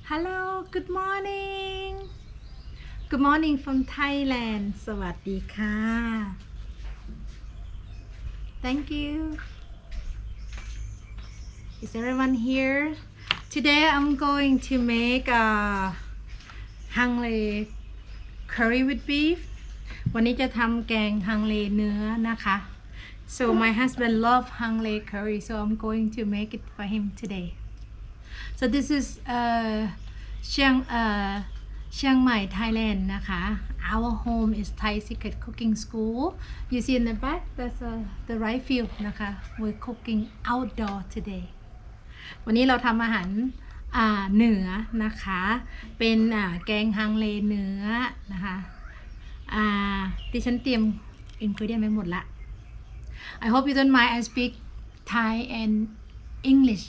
Hello, good morning. Good morning from Thailand. สวัสดีค่ะ Thank you. Is everyone here? Today I'm going to make a hang lei curry with beef. วันนี้จะทำแกงฮังเลเนื้อนะคะ So my husband loves hang lei curry, so I'm going to make it for him today. So this is Chiang Mai, Thailand นะคะ Our home is Thai Secret Cooking School. You see in the back, that's the rice field นะคะ We're cooking outdoor today. วันนี้เราทำอาหารเหนือนะคะเป็นแกงฮังเลเนื้อนะคะดิฉันเตรียมอินกรีเดียนไว้หมดละ I hope you don't mind I speak Thai and English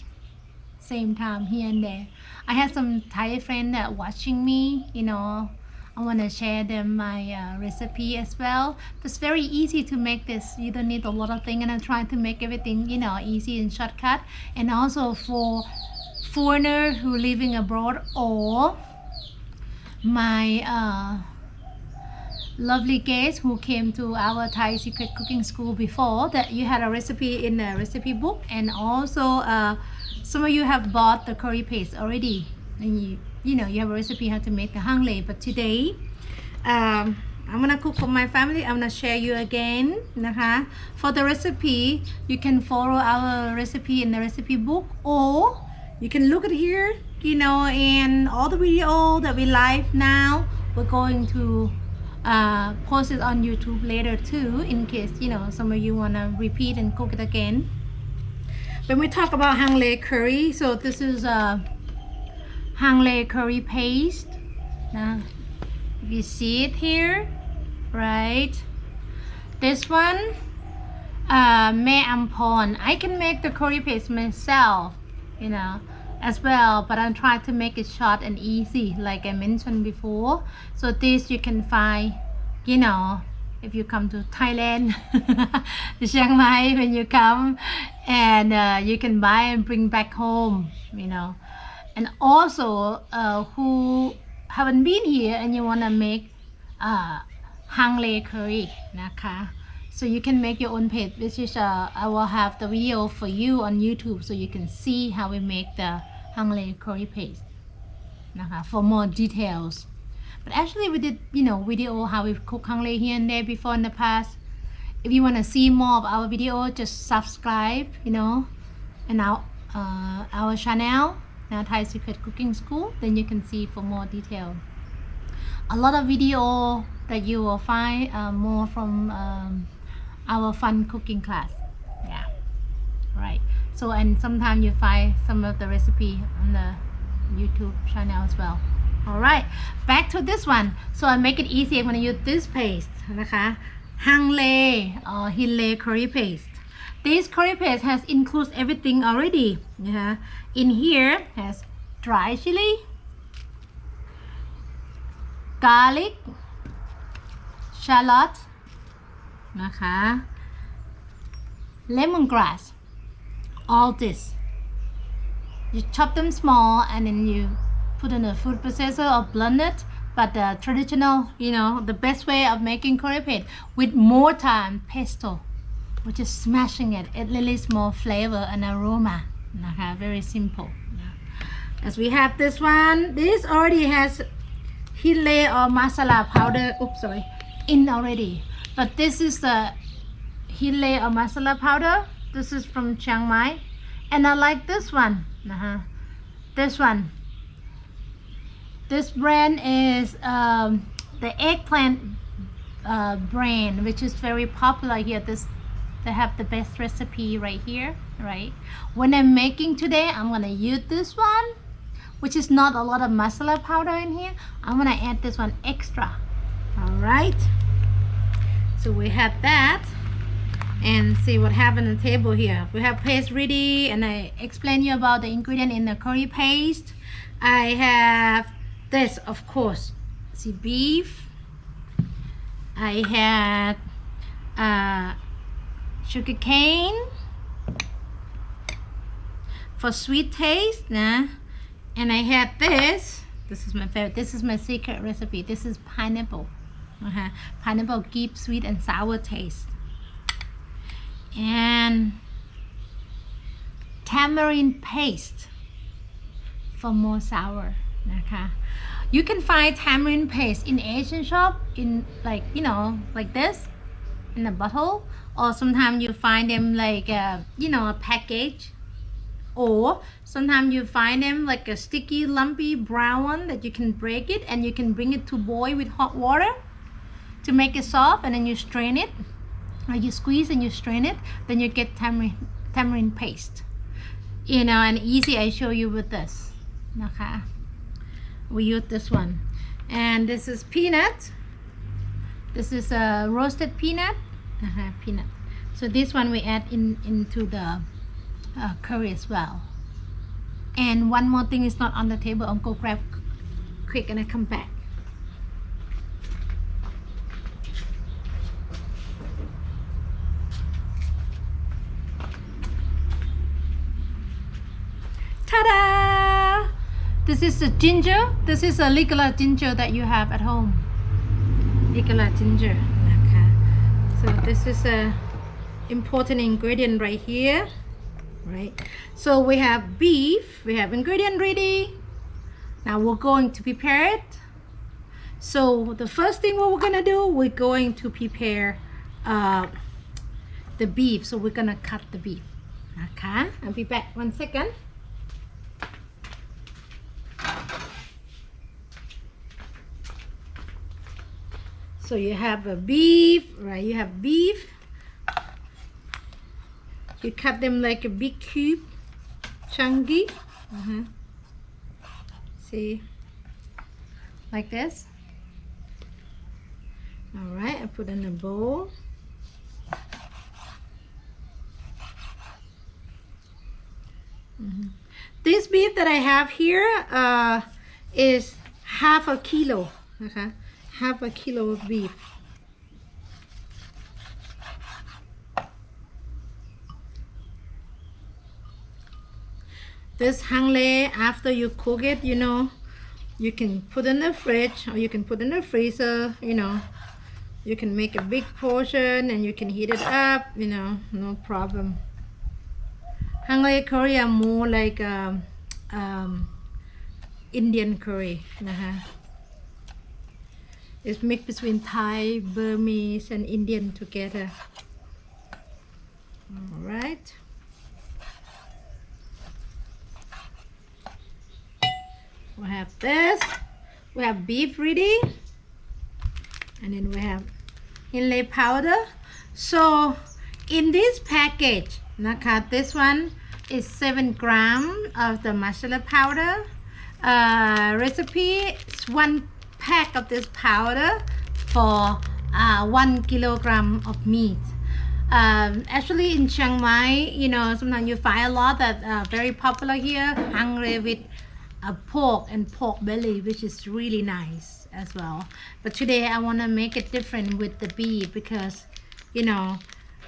same time here and there. I have some Thai friends that watching me, you know. I want to share them my recipe as well. It's very easy to make this. You don't need a lot of things, and I'm trying to make everything, you know, easy and shortcut. And also for foreigners who living abroad or my lovely guests who came to our Thai Secret Cooking School before, that you had a recipe in the recipe book, and also some of you have bought the curry paste already, and you know you have a recipe how to make the hang lei. But today I'm gonna cook for my family. I'm gonna share you again นะคะ For the recipe you can follow our recipe in the recipe book, or you can look at here, you know, and all the video that we live now we're going to post it on YouTube later too, in case, you know, some of you wanna repeat and cook it again. When we talk about hang lei curry, so this is hang lei curry paste. Now, if you see it here, right? This one, Mae Ampon. I can make the curry paste myself, you know, as well, but I'm trying to make it short and easy, like I mentioned before. So this you can find, you know, if you come to Thailand, to Chiang Mai, when you come, and you can buy and bring back home, you know. And also who haven't been here and you want to make hang lei curry นะคะ so you can make your own page, which is I will have the video for you on YouTube so you can see how we make the hang lei curry paste นะคะ for more details. But actually we did, you know, video how we cook hang lei here and there before in the past. If you want to see more of our video, just subscribe, you know, and our channel, now Thai Secret Cooking School, then you can see for more detail. A lot of video that you will find more from our fun cooking class. Yeah, right. So, and sometimes you find some of the recipe on the YouTube channel as well. All right, back to this one. So I make it easy. I'm gonna use this paste นะคะ hang lei or hin lei curry paste. This curry paste has includes everything already. In here has dry chili, garlic, shallot นะคะ lemongrass. All this you chop them small and then you put in a food processor or blend it. But the traditional, you know, the best way of making curry paste with more time, pesto, which is smashing it. It releases more flavor and aroma. Very simple. As we have this one, this already has hin lei or masala powder. Oops, sorry, in already. But this is the hin lei or masala powder. This is from Chiang Mai, and I like this one. This one. This brand is the eggplant brand, which is very popular here. They have the best recipe right here, right? When I'm making today, I'm gonna use this one, which is not a lot of masala powder in here. I'm gonna add this one extra. All right. So we have that, and see what happened on the table here. We have paste ready, and I explain you about the ingredient in the curry paste. I have this, of course, see, beef. I had sugar cane for sweet taste, And I had this is my favorite, this is my secret recipe. This is pineapple. Pineapple gives sweet and sour taste. And tamarind paste for more sour. You can find tamarind paste in Asian shop in like, you know, like this in a bottle, or sometimes you find them like you know, a package, or sometimes you find them like a sticky lumpy brown one that you can break it and you can bring it to boil with hot water to make it soft, and then you strain it, or you squeeze and you strain it, then you get tamarind paste, you know. And easy, I show you with this. We use this one. And this is peanut. This is a roasted peanut. Peanut. So this one we add into the curry as well. And one more thing is not on the table. I'll go grab quick and I come back. Ta-da! This is the ginger. This is a regular ginger that you have at home. Regular ginger. Okay. So this is a important ingredient right here. Right. So we have beef. We have ingredient ready. Now we're going to prepare it. So the first thing what we're gonna do, we're going to prepare the beef. So we're gonna cut the beef. Okay. I'll be back 1 second. So you have a beef, right? You have beef. You cut them like a big cube, chunky. See, like this. All right, I put in a bowl. This beef that I have here is half a kilo. Okay. Half a kilo of beef. This hang lei, after you cook it, you know, you can put in the fridge or you can put in the freezer, you know. You can make a big portion and you can heat it up, you know, no problem. Hang lei curry are more like Indian curry. It's mixed between Thai, Burmese, and Indian together. All right. We have this. We have beef ready, and then we have inlay powder. So in this package, this one is 7 grams of the masala powder. Recipe is 1 pack of this powder for 1 kilogram of meat. Actually in Chiang Mai, you know, sometimes you find a lot that are very popular here, hungry with pork and pork belly, which is really nice as well. But today I want to make it different with the beef because, you know,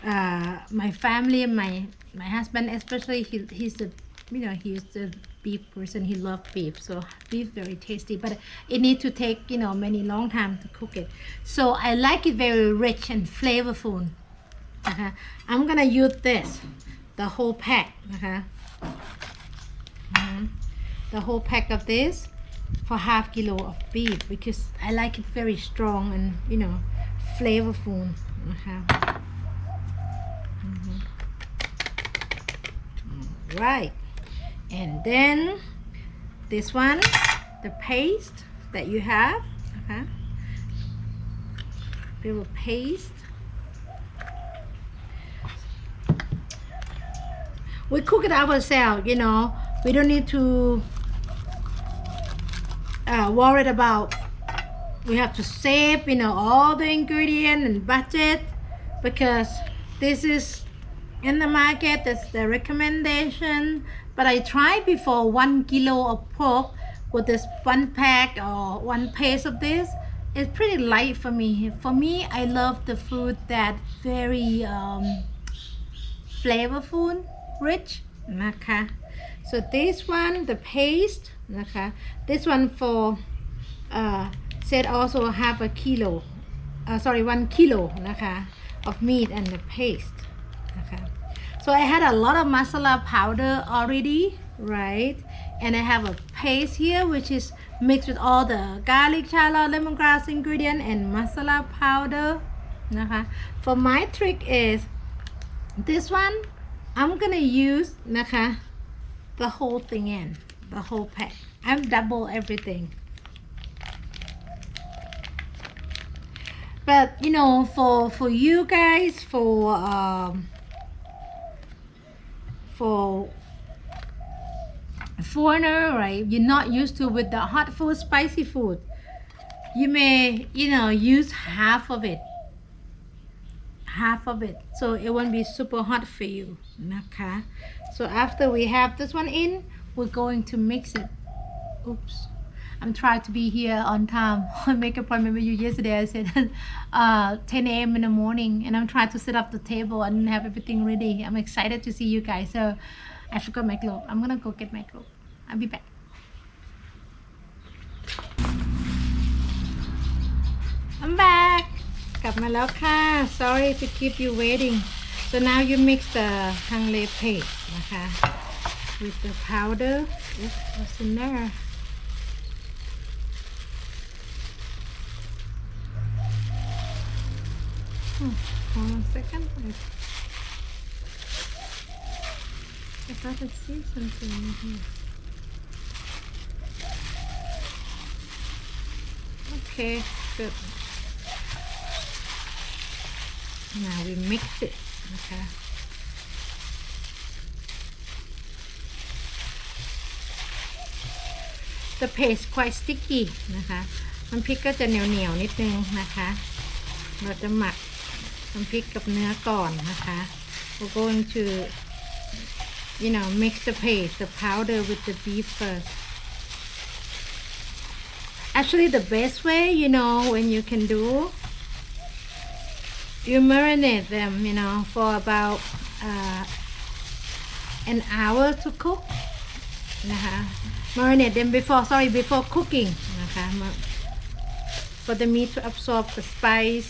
my family, my husband especially, he's the, you know, he's the beef person. He loves beef, so beef very tasty, but it needs to take, you know, many long time to cook it. So I like it very rich and flavorful. I'm gonna use this, the whole pack. The whole pack of this for half kilo of beef because I like it very strong and, you know, flavorful. Right. And then this one, the paste that you have, little paste. We cook it ourselves, you know. We don't need to worry about, we have to save, you know, all the ingredients and budget, because this is in the market. That's the recommendation. But I tried before 1 kilo of pork with this 1 pack or 1 paste of this. It's pretty light for me. For me, I love the food that very flavorful, rich. So this one, the paste, นะคะ this one for said also have a kilo sorry 1 kilo นะคะ of meat and the paste นะคะ so I had a lot of masala powder already right and I have a paste here which is mixed with all the garlic shallot lemongrass ingredient and masala powder นะคะ for my trick is this one I'm gonna use นะคะ the whole thing in the whole pack I'm double everything but you know for you guys for foreigner right you're not used to with the hot food spicy food you may use half of it so it won't be super hot for you นะคะ so after we have this one in we're going to mix it oops I'm trying to be here on time I make an appointment with you yesterday I said 10 a.m. in the morning and I'm trying to set up the table and have everything ready I'm excited to see you guys so I forgot my glove I'm gonna go get my glove I'll be back I'm back กลับมาแล้วค่ะ sorry to keep you waiting so now you mix the hangle paste นะคะ with the powder oops what's in there hold on a second I thought I see something in here okay good now we mix it okay the paste quite sticky นะคะน้ำพริกก็จะเหนียวนิดนึงนะคะเราจะหมักน้ำพริกกับเนื้อก่อนนะคะ we're going to mix the paste the powder with the beef first actually the best way when you can do you marinate them for about an hour to cook นะคะ marinate them before cooking นะคะ for the meat to absorb the spice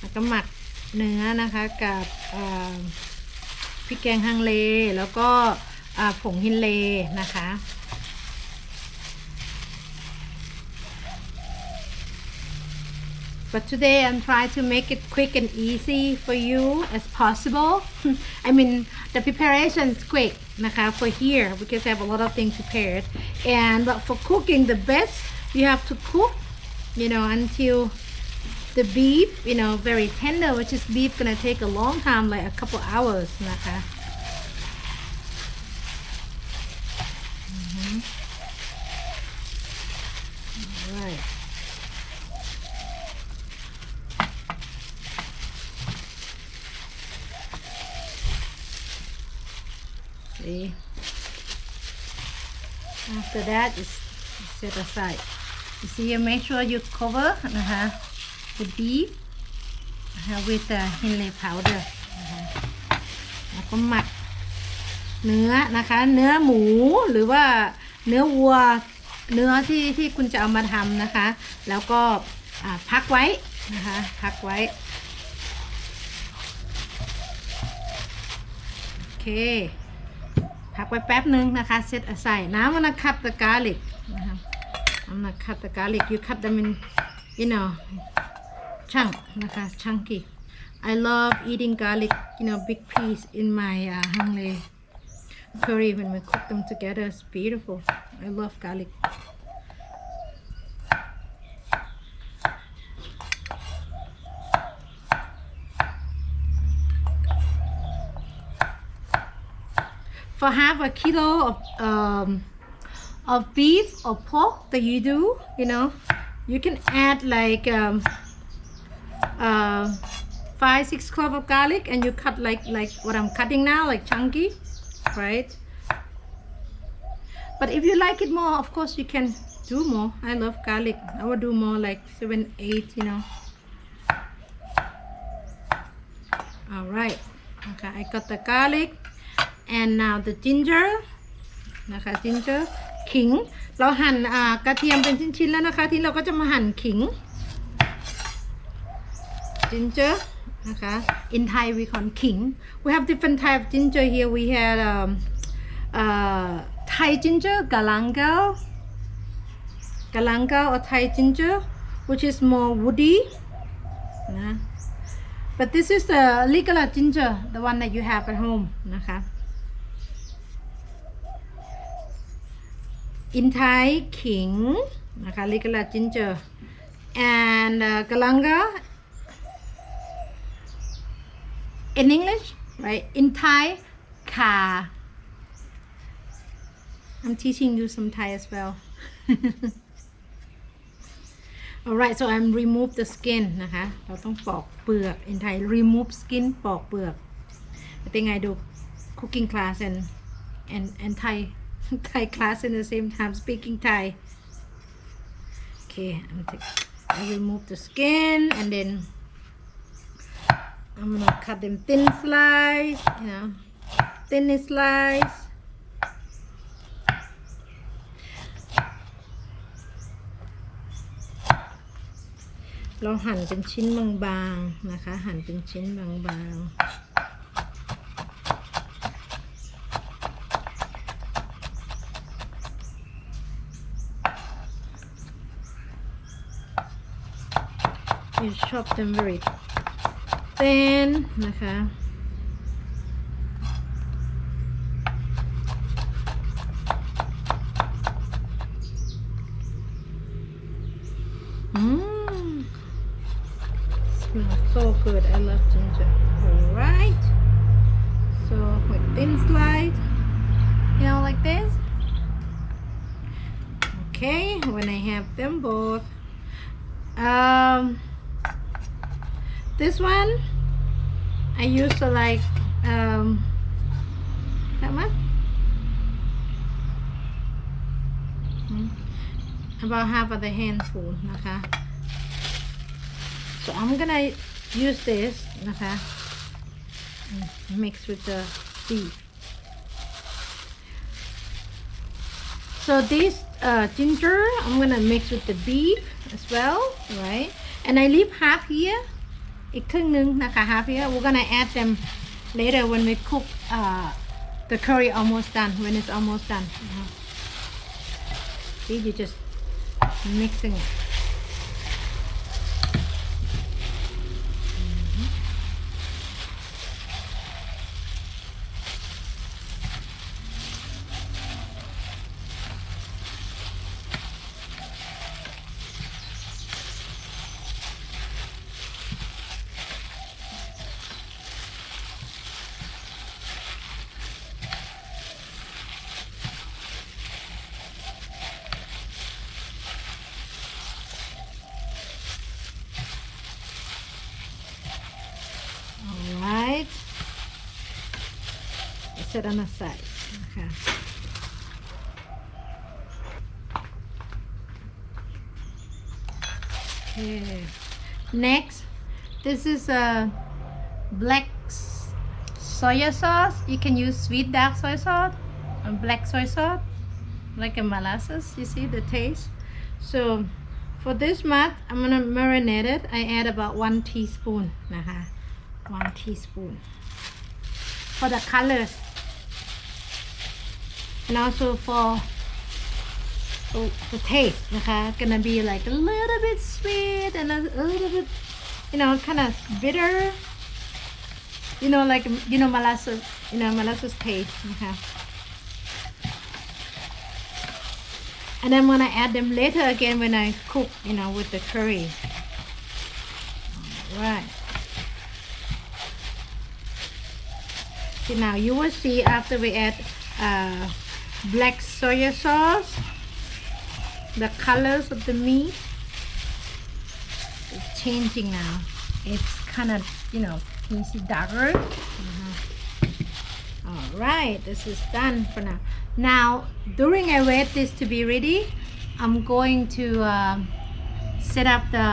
แล้วก็หมักเนื้อนะคะกับพริกแกงฮังเลแล้วก็ผงฮินเลนะคะ but today I'm trying to make it quick and easy for you as possible I mean the preparation is quick นะคะ for here because I have a lot of things prepared but for cooking the best you have to cook until the beef very tender which is beef gonna take a long time like a couple hours นะคะ right see after that is set aside you see you make sure you cover นะคะ the beef with the hinle powder นะคะแล้วก็หมักเนื้อนะคะเนื้อหมูหรือว่าเนื้อวัวเนื้อที่คุณจะเอามาทำนะคะแล้วก็พักไว้นะคะพักไว้โอเคพักไว้แป๊บนึงนะคะ set aside now I'm gonna cut the garlic นะคะ I'm gonna cut the garlic you cut them in chunk นะคะ chunky I love eating garlic big piece in my hangle curry when we cook them together it's beautiful I love garlic for half a kilo of beef or pork that you do you can add like 5-6 cloves of garlic and you cut like what I'm cutting now like chunky right but if you like it more of course you can do more I love garlic I would do more like 7-8 all right okay I got the garlic and now the ginger นะคะ ginger ขิงเราหั่นกระเทียมเป็นชิ้นๆแล้วนะคะที่เราก็จะมาหั่นขิง ginger นะคะ in Thai we call ขิง we have different type of ginger here we had Thai ginger galangal or Thai ginger which is more woody นะ but this is the regular ginger the one that you have at home นะคะ in Thai ขิงนะคะ regular ginger and galangal in English right in Thai ka I'm teaching you some Thai as well alright so I'm remove the skin นะคะเราต้องปอกเปลือก in Thai remove skin ปอกเปลือก I think I do cooking class and Thai class in the same time speaking Thai okay I remove the skin and then I'm gonna cut them thin slice thin sliceเราหั่นเป็นชิ้นบางๆนะคะหั่นเป็นชิ้นบางๆ You chop them very thin นะคะSmells so good. I love ginger. Alright. So with thin slice, like this. Okay, when I have them both. This one I use to like that much. About half of the handful, นะคะ So I'm gonna use this นะคะ mix with the beef. So this ginger I'm gonna mix with the beef as well, right? And I leave half here. อีกครึ่งนึงนะคะ half here. We're gonna add them later when we cook the curry almost done. When it's almost done. See, you just mixing it. Set on the side. Okay. Okay. Next, this is a black soya sauce. You can use sweet dark soy sauce or black soy sauce, like a molasses. You see the taste. So for this much, I'm gonna marinate it. I add about 1 teaspoon. 1 teaspoon for the colors. And also for the taste นะคะ gonna be like a little bit sweet and a little bit kind of bitter like molasses molasses taste นะคะ and I'm gonna add them later again when I cook with the curry. Alright, so now you will see after we add black soya sauce, the colors of the meat is changing now. It's kind of can you see darker? Alright, this is done for now. Now during I wait this to be ready, I'm going to set up the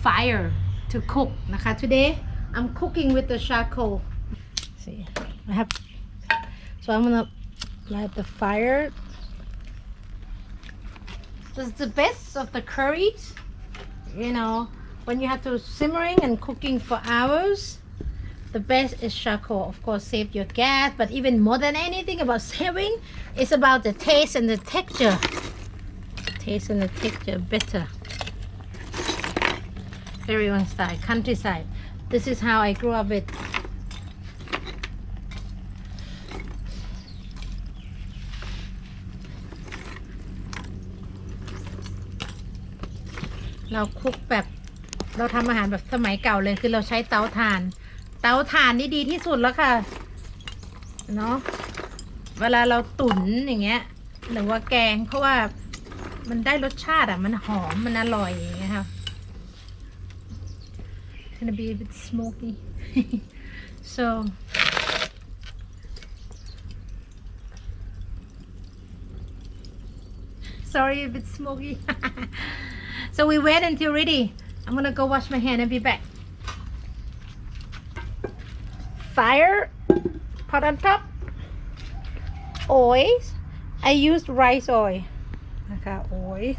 fire to cook นะคะ Today I'm cooking with the charcoal. See, I have, so I'm gonna light the fire the best of the curries, you know, when you have to simmering and cooking for hours, the best is charcoal. Of course, save your gas, but even more than anything about saving, it's about the taste and the texture. Taste and the texture better. Everyone's style, countryside. This is how I grew up with.เราคุกแบบเราทำอาหารแบบสมัยเก่าเลยคือเราใช้เตาถ่านนี่ดีที่สุดแล้วค่ะเนาะเวลาเราตุ๋นอย่างเงี้ยหรือว่าแกงเพราะว่ามันได้รสชาติอ่ะมันหอมมันอร่อยอย่างเงี้ยค่ะ It's gonna be a bit smoky so sorry a bit smoky so we wait until ready. I'm gonna go wash my hand and be back. Fire, pot on top. Oil. I used rice oil. Okay, oil.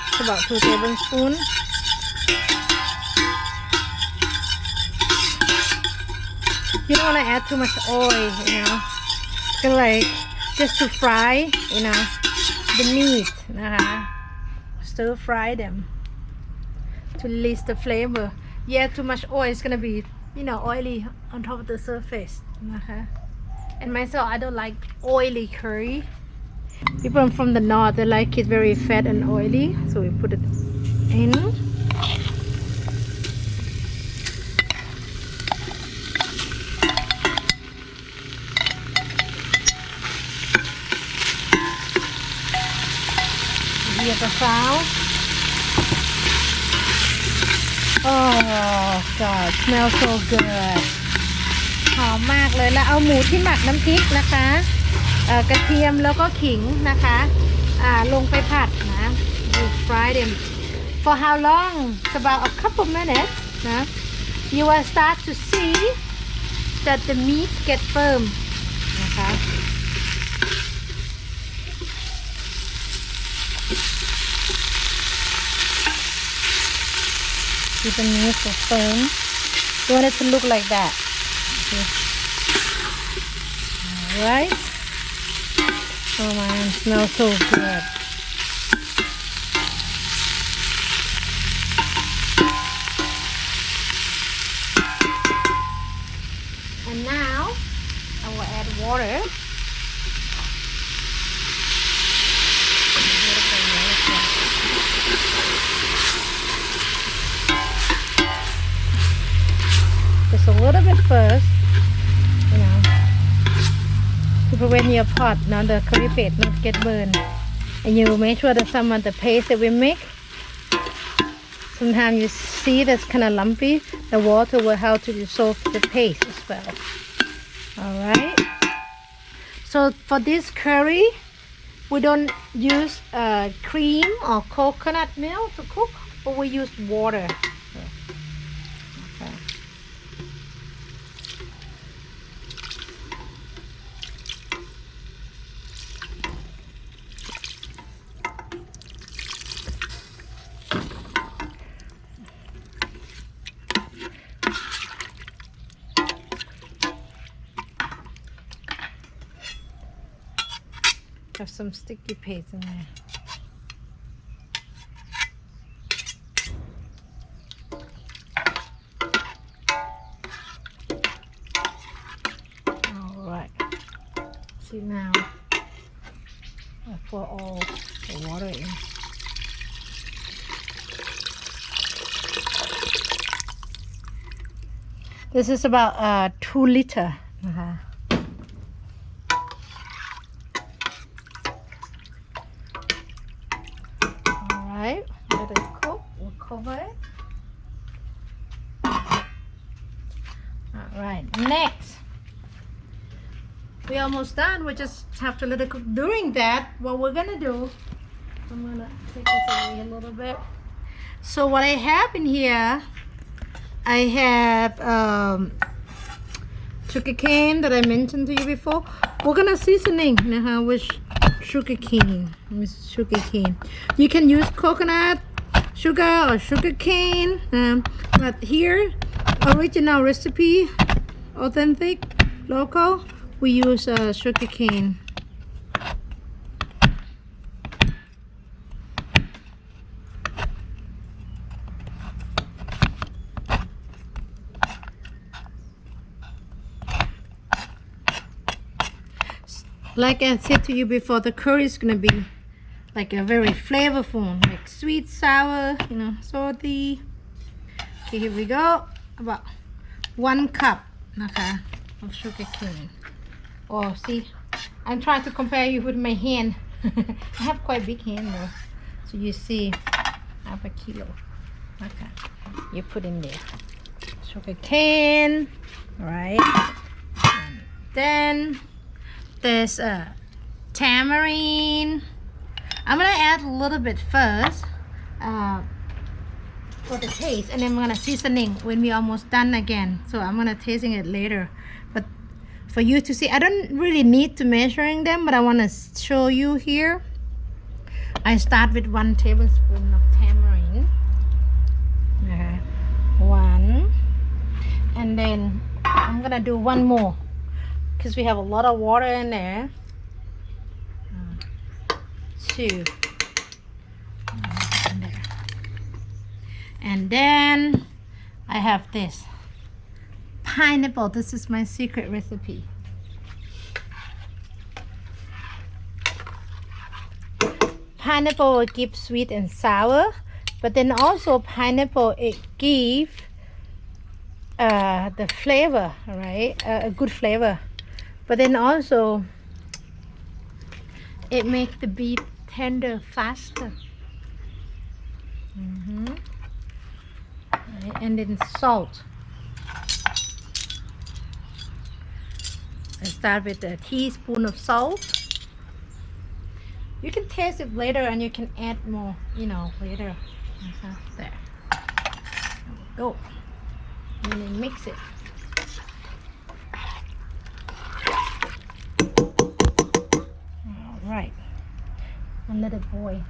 It's about 2 tablespoons. You don't want to add too much oil, you know. So like just to fry, you know, the meat. Stir fry them to release the flavor. Yeah, too much oil is gonna be, you know, oily on top of the surface. And myself, I don't like oily curry. People from the north, they like it very fat and oily, so we put it in. Hear the sound. Oh God, smells so good. หอมมากเลยแล้วเอาหมูที่หมักน้ำพริกนะคะกระเทียมแล้วก็ขิงนะคะลงไปผัดนะ You fry them for how long? It's about a couple minutes นะ You will start to see that the meat get firm นะคะ Keep the meat so firm. You want it to look like that. Okay. Alright. Oh man, smells so good. And now I will add water. Just a little bit first, you know, to prevent your pot, now the curry paste not get burned. And you make sure that some of the paste that we make, sometimes you see that's kind of lumpy, the water will help to dissolve the paste as well. Alright. So for this curry, we don't use cream or coconut milk to cook, but we use water. Have some sticky paste in there. All right. See now, I pour all the water in. This is about 2 liters. Let it cook. We'll cover it. Alright, next. We're almost done. We just have to let it cook. During that, what we're gonna do, I'm gonna take this away a little bit. So what I have in here, I have sugar cane that I mentioned to you before. We're gonna seasoning, which sugar cane. Sugar cane. You can use coconut sugar or sugar cane, but here, original recipe, authentic, local, we use sugar cane. Like I said to you before, the curry is gonna be like a very flavorful, like sweet, sour, you know, salty. Okay, here we go. About 1 cup of sugar cane. Oh, see, I'm trying to compare you with my hand. I have quite big hand though, so you see, half a kilo. Okay, you put in there sugar cane, right? And then there's tamarind. I'm gonna add a little bit first for the taste, and then I'm gonna seasoning when we're almost done again. So I'm gonna tasting it later. But for you to see, I don't really need to measuring them, but I want to show you here. I start with 1 tablespoon of tamarind. Okay, 1, and then I'm gonna do 1 more because we have a lot of water in there. 2, and then I have this pineapple. This is my secret recipe. Pineapple will give sweet and sour, but then also pineapple, it gives the flavor, right? A good flavor, but then also it makes the beef tender faster. Right, and then salt. I start with a teaspoon of salt. You can taste it later, and you can add more, you know, later. There we go. And then mix it. All right. And let it boil.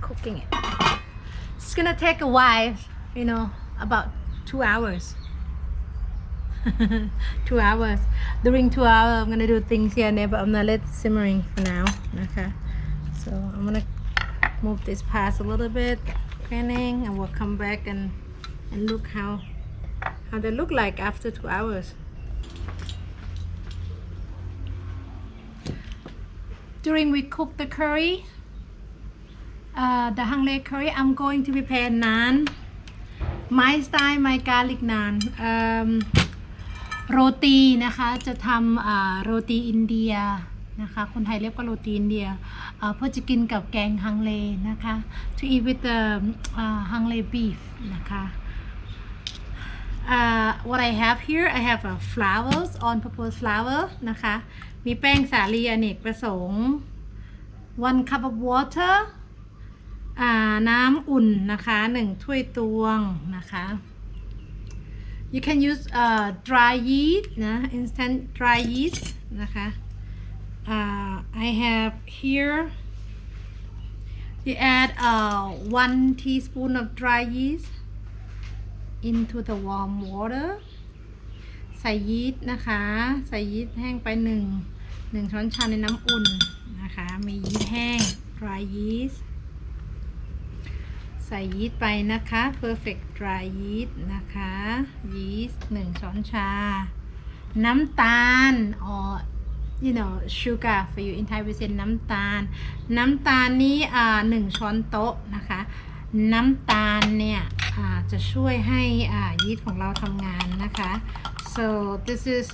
Cooking it. It's gonna take a while, you know, about 2 hours. 2 hours. During 2 hours, I'm gonna do things here and there, but I'm gonna let it simmering for now. Okay. So I'm gonna move this past a little bit, cleaning, and we'll come back and look how they look like after 2 hours. During we cook the curry, the hang lek curry, I'm going to prepare naan. My style, my garlic naan. โรตีนะคะจะทำโรตีอินเดียนะคะคนไทยเรียกว่าโรตีอินเดียเพื่อจะกินกับแกงฮังเลนะคะ to eat with the hang le beef นะคะ what I have here I have flowers on purpose flour นะคะมีแป้งสาลีอเนกประสงค์ 1 cup of water น้ำอุ่นนะคะ1 ถ้วยตวงนะคะ You can use dry yeast นะ instant dry yeast นะคะ I have here you add 1 teaspoon of dry yeast into the warm water ใส่ยีสต์นะคะใส่ยีสต์แห้งไป1 ช้อนชาในน้ำอุ่นนะคะมียีสต์แห้ง dry yeast ใส่ยีสต์ไปนะคะ perfect dry yeast นะคะยีสต์1 ช้อนชาน้ำตาล or you know sugar for you in Thai we say น้ำตาลนี้1 ช้อนโต๊ะนะคะน้ำตาลเนี่ยจะช่วยให้ยีสต์ของเราทำงานนะคะ so this is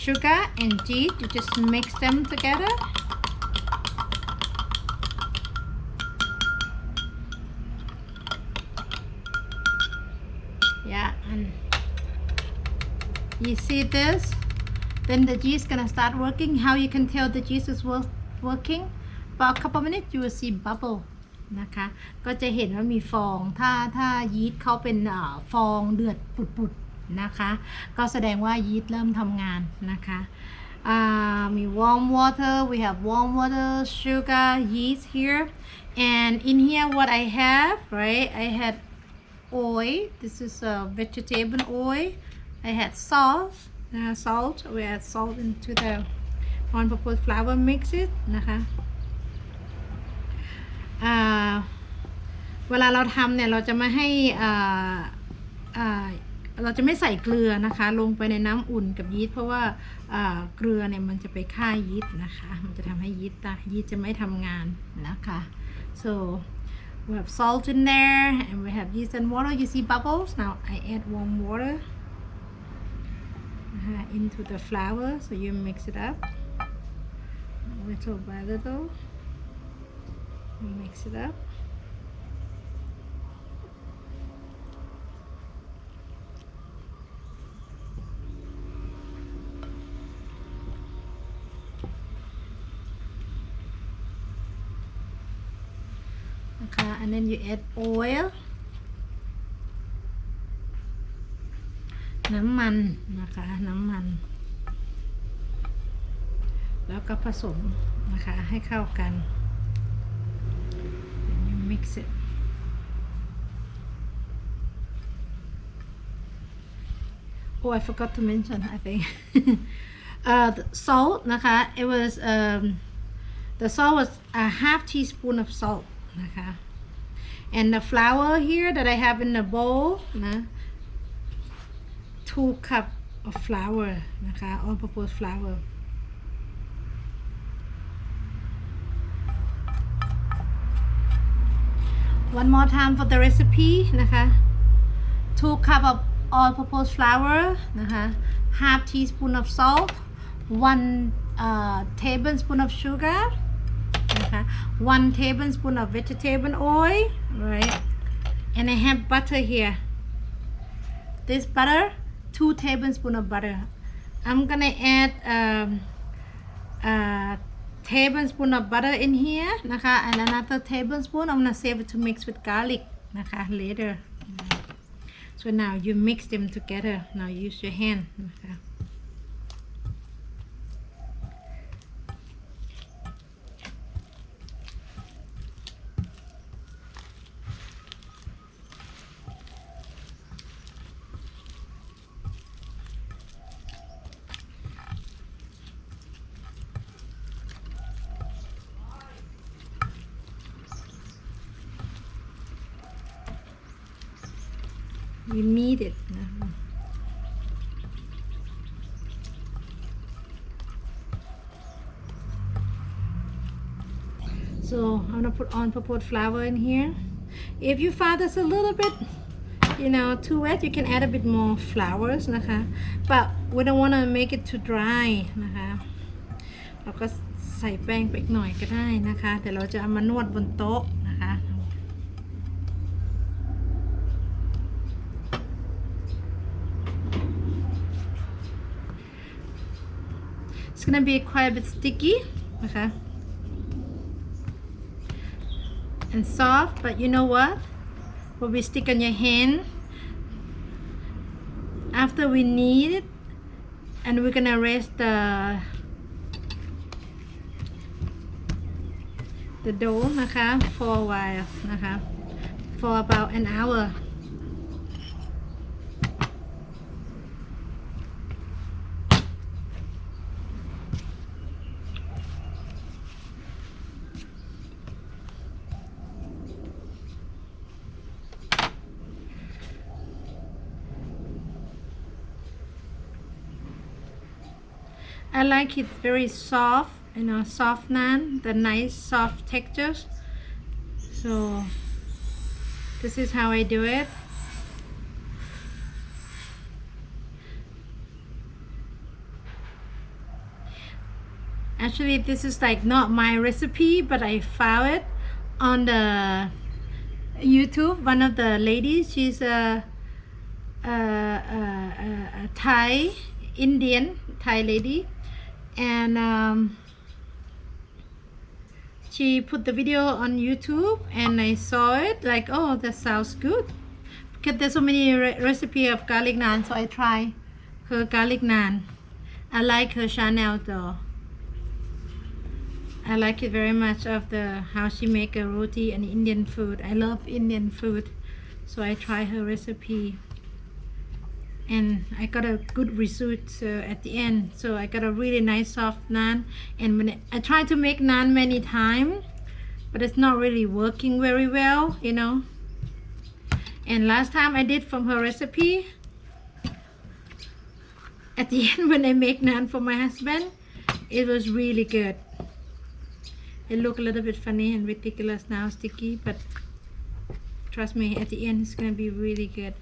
sugar and yeast you just mix them together yeah and you see this then the yeast gonna start working how you can tell the yeast is working about a couple minutes you will see bubble นะคะก็จะเห็นว่ามีฟองถ้ายีสต์เขาเป็นฟองเดือดปุดๆนะคะก็แสดงว่ายีสต์เริ่มทำงานนะคะ warm water. We have warm water, sugar, yeast here, and in here what I have, right? I had oil. This is vegetable oil. I had salt. Salt. We add salt into the all-purpose flour. Mix it นะคะเวลาเราทำเนี่ยเราจะไม่ให้เราจะไม่ใส่เกลือนะคะลงไปในน้ำอุ่นกับยีสต์เพราะว่าเกลือเนี่ยมันจะไปฆ่ายีสต์นะคะมันจะทำให้ยีสต์จะไม่ทำงานนะคะ so we have salt in there and we have yeast and water. You see bubbles. Now I add warm water into the flour, so you mix it up little by little. Mix it up. Okay, and then you add oil. น้ำมันนะคะน้ำมันแล้วก็ผสมนะคะให้เข้ากัน and you mix it. Oh, I forgot to mention, I think. The salt นะคะ it was the salt was a half teaspoon of salt นะคะ and the flour here that I have in the bowl นะ 2 cup of flour นะคะ all-purpose flour. One more time for the recipe นะคะ 2 cup of all-purpose flour นะคะ half teaspoon of salt, 1 tablespoon of sugar นะคะ 1 tablespoon of vegetable oil, right? And I have butter here. This butter, 2 tablespoons of butter. I'm gonna add tablespoon of butter in here นะคะ and another tablespoon I'm gonna save it to mix with garlic นะคะ later. So now you mix them together. Now use your hand นะคะ You knead it นะคะ So I'm gonna put all-purpose flour in here. If you find this a little bit, too wet, you can add a bit more flours นะคะ but we don't want to make it too dry นะคะเราก็ใส่แป้งไปอีกหน่อยก็ได้นะคะแต่เราจะเอามานวดบนโต๊ะนะคะ It's gonna be quite a bit sticky, okay, and soft, but you know what? Will be stick on your hand after we knead it, and we're gonna rest the dough นะคะ for a while นะคะ for about an hour. I like it very soft, soft naan, the nice soft textures. So this is how I do it. Actually, this is like not my recipe, but I found it on the YouTube. One of the ladies, she's a Thai lady, and she put the video on YouTube, and I saw it like, oh, that sounds good, because there's so many recipe of garlic naan, so I try her garlic naan. I like her channel though. I like it very much of the how she make a roti and Indian food. I love Indian food, so I try her recipe, and I got a good result at the end. So I got a really nice soft naan, and when I try to make naan many times, but it's not really working very well, you know. And last time I did from her recipe, at the end when I make naan for my husband, it was really good. It looked a little bit funny and ridiculous now, sticky, but trust me, at the end it's gonna be really good.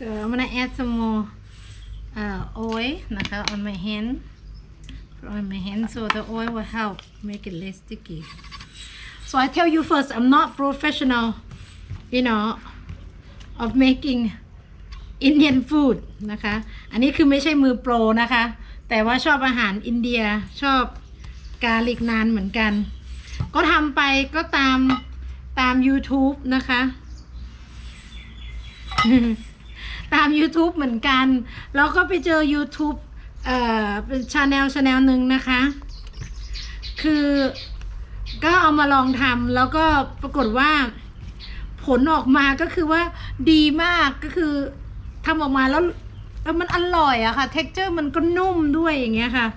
So I'm gonna add some more oil on my hand, so the oil will help make it less sticky. So I tell you first, I'm not professional, you know, of making Indian food นะคะอันนี้คือไม่ใช่มือโปรนะคะแต่ว่าชอบอาหารอินเดียชอบกาลิกนานเหมือนกันก็ทำไปก็ตาม YouTube นะคะตาม YouTube เหมือนกันแล้วก็ไปเจอ YouTube เป็นชาแนลหนึ่งนะคะคือก็เอามาลองทำแล้วก็ปรากฏว่าผลออกมาก็คือว่าดีมากก็คือทำออกมาแล้วมันอร่อยอะค่ะ texture มันก็นุ่มด้วยอย่างเงี้ยค่ะ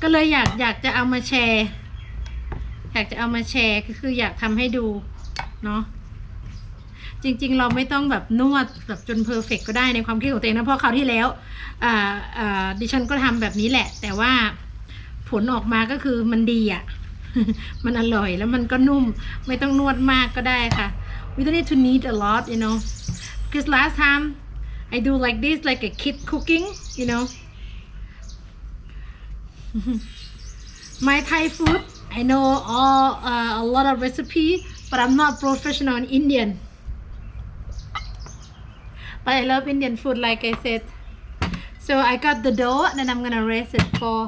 ก็เลยอยากจะเอามาแชร์ก็คืออยากทำให้ดูเนาะจริงๆเราไม่ต้องแบบนวดแบบจนเพอร์เฟกต์ก็ได้ในความคิดของตัวเองนะเพราะคราวที่แล้วดิฉันก็ทำแบบนี้แหละแต่ว่าผลออกมาก็คือมันดีอ่ะ มันอร่อยแล้วมันก็นุ่มไม่ต้องนวดมากก็ได้ค่ะ we don't need to knead a lot you know because last time I do like this like a kid cooking you know my Thai food I know all a lot of recipe but I'm not professional in Indian but I love Indian food like I said so I got the dough and then I'm gonna rest it for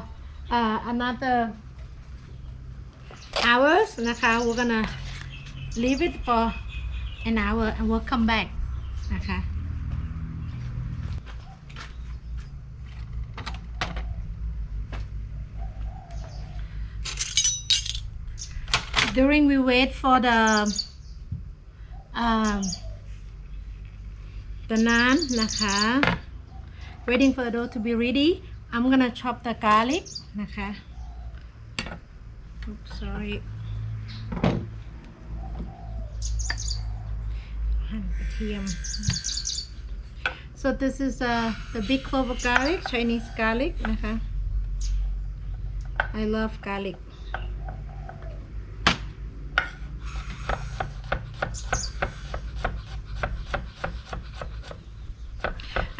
another hours นะคะ we're gonna leave it for an hour and we'll come back นะคะ during we wait for the naan นะคะ waiting for the dough to be ready I'm gonna chop the garlic นะคะ oops sorry หั่นกระเทียม so this is the big clove of garlic Chinese garlic นะคะ I love garlic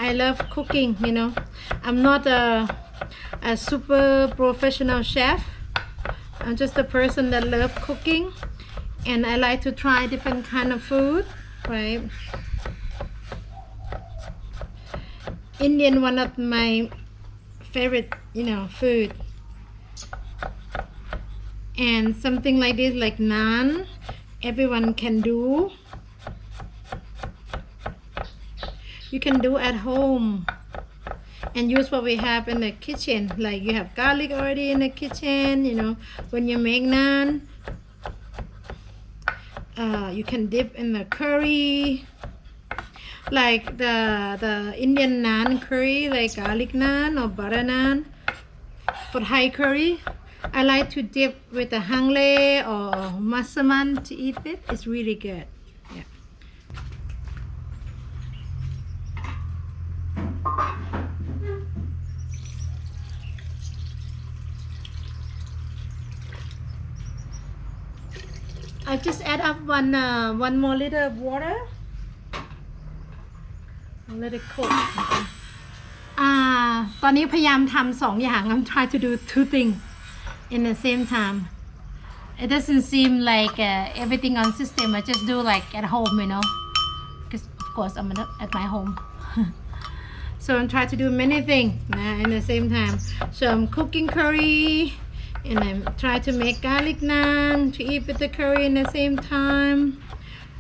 I love cooking you know I'm not a super professional chef I'm just a person that love cooking and I like to try different kind of food right Indian one of my favorite you know food and something like this like naan everyone can do you can do at home and use what we have in the kitchen like you have garlic already in the kitchen you know when you make naan you can dip in the curry like the Indian naan curry like garlic naan or butter naan for Thai curry I like to dip with the hang lei or massaman to eat with it's really good yeah I just add up one more liter of water and let it cook ตอนนี้พยายามทำ2 อย่าง I'm trying to do 2 things in the same time. It doesn't seem like everything on system. I just do like at home, because of course I'm at my home. So I'm trying to do many things in the same time. So I'm cooking curry and I'm trying to make garlic naan to eat with the curry in the same time.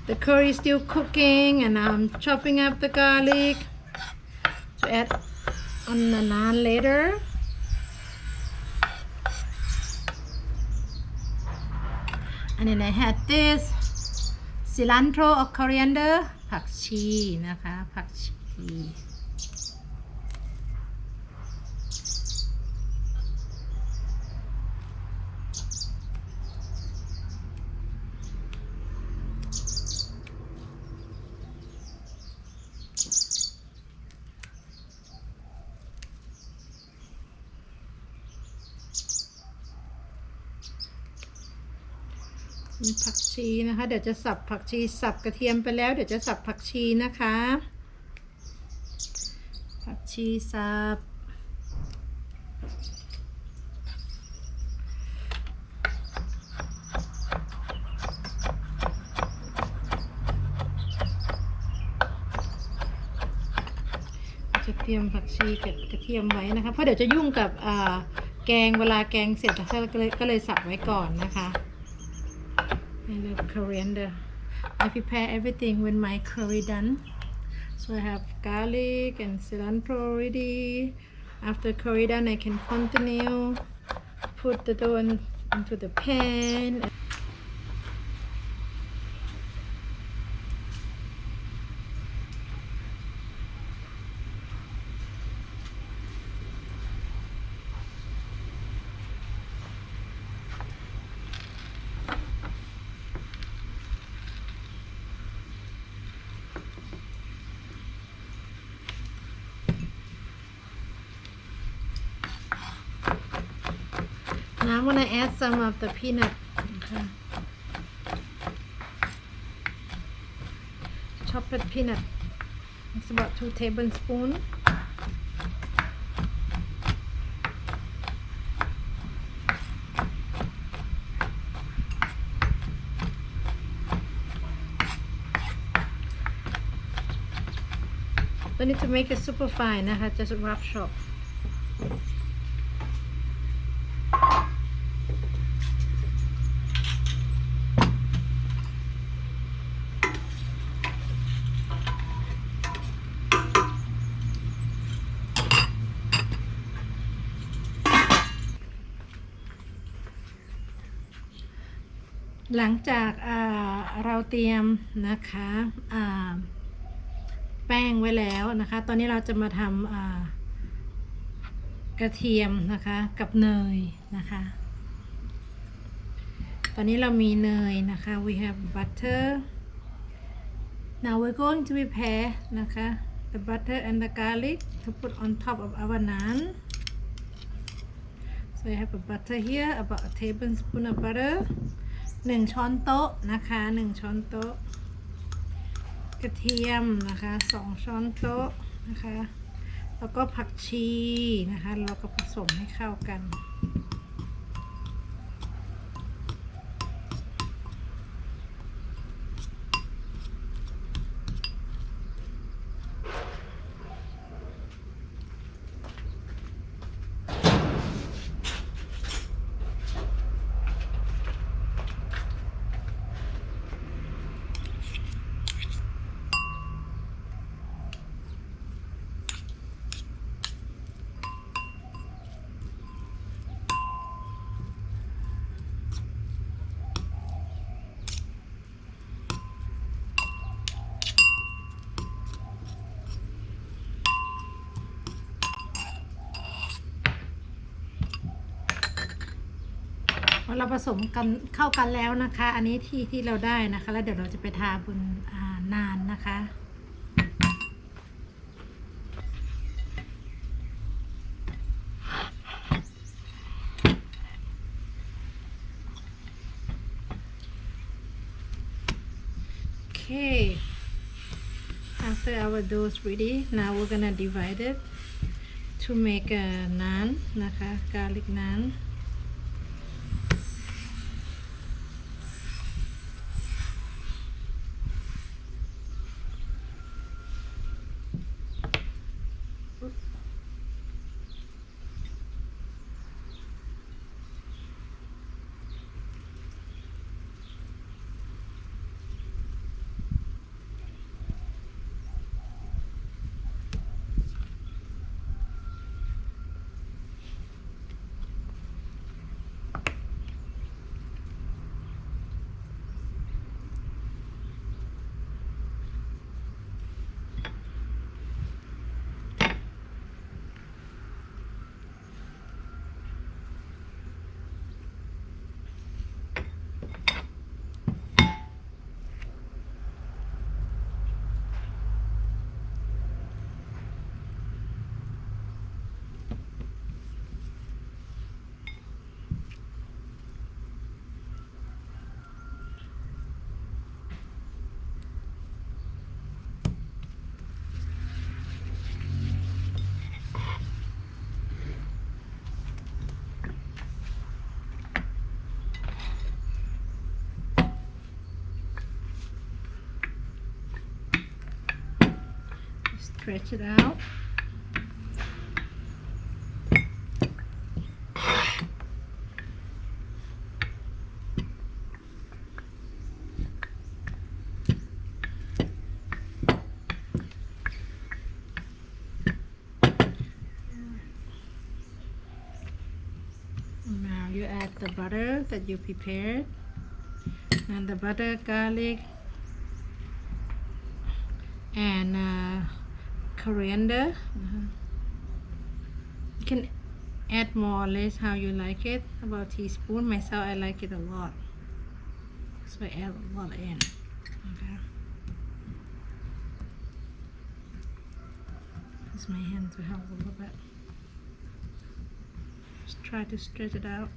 The curry is still cooking and I'm chopping up the garlic to add on the naan later. And then I had this cilantro or coriander ผักชีนะคะผักชีมีผักชีนะคะเดี๋ยวจะสับผักชีสับกระเทียมไปแล้วเดี๋ยวจะสับผักชีนะคะผักชีสับจะเตรียมผักชีกับกระเทียมไว้นะคะเพราะเดี๋ยวจะยุ่งกับแกงเวลาแกงเสร็จก็เลยสับไว้ก่อนนะคะ I love coriander. I prepare everything when my curry done. So I have garlic and cilantro already. After curry done, I can continue. Put the dough into the pan. I'm gonna add some of the peanut. Okay. Chopped peanut. It's about 2 tablespoons. Don't need to make it super fine, just a rough chop.หลังจากเราเตรียมนะคะแป้งไว้แล้วนะคะตอนนี้เราจะมาทำกระเทียมนะคะกับเนยนะคะตอนนี้เรามีเนยนะคะ we have butter now we're going to prepare นะคะ the butter and the garlic to put on top of our naan so I have a butter here about a tablespoon of butter 1 ช้อนโต๊ะนะคะ1 ช้อนโต๊ะกระเทียมนะคะ2 ช้อนโต๊ะนะคะแล้วก็ผักชีนะคะเราก็ผสมให้เข้ากันเราผสมกันเข้ากันแล้วนะคะอันนี้ที่เราได้นะคะแล้วเดี๋ยวเราจะไปทาบนนานนะคะ Okay, after our dough is ready, now we're gonna divide it to make a naan นะคะ garlic naan stretch it out. Now you add the butter that you prepared, and the butter, garlic, and coriander. You can add more or less how you like it, about a teaspoon. Myself, I like it a lot, so I add a lot in. Okay. Use my hand to help a little bit. Just try to stretch it out.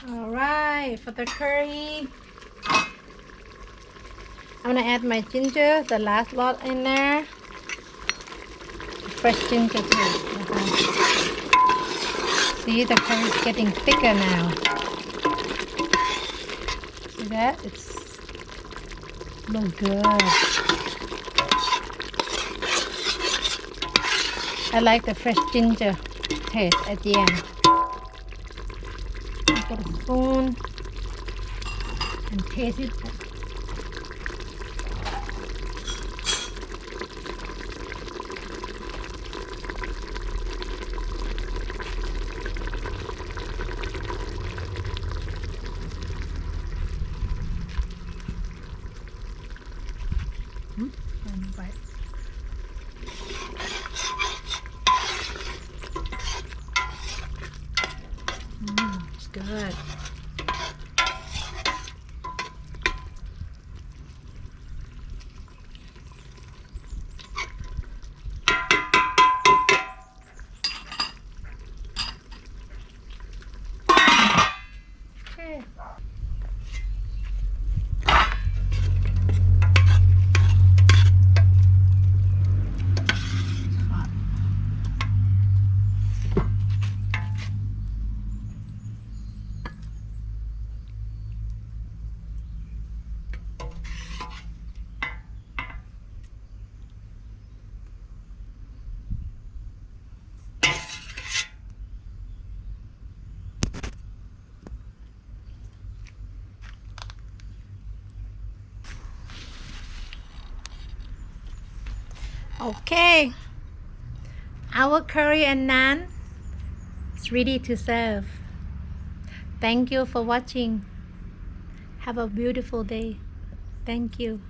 Alright, for the curry, I'm gonna add my ginger, the last lot in there. Fresh ginger too. See, the curry is getting thicker now. See that? It's look good. I like the fresh ginger taste at the end. Get a spoon and taste it. One bite. It's good. Okay. Okay, our curry and naan is ready to serve. Thank you for watching. Have a beautiful day. Thank you.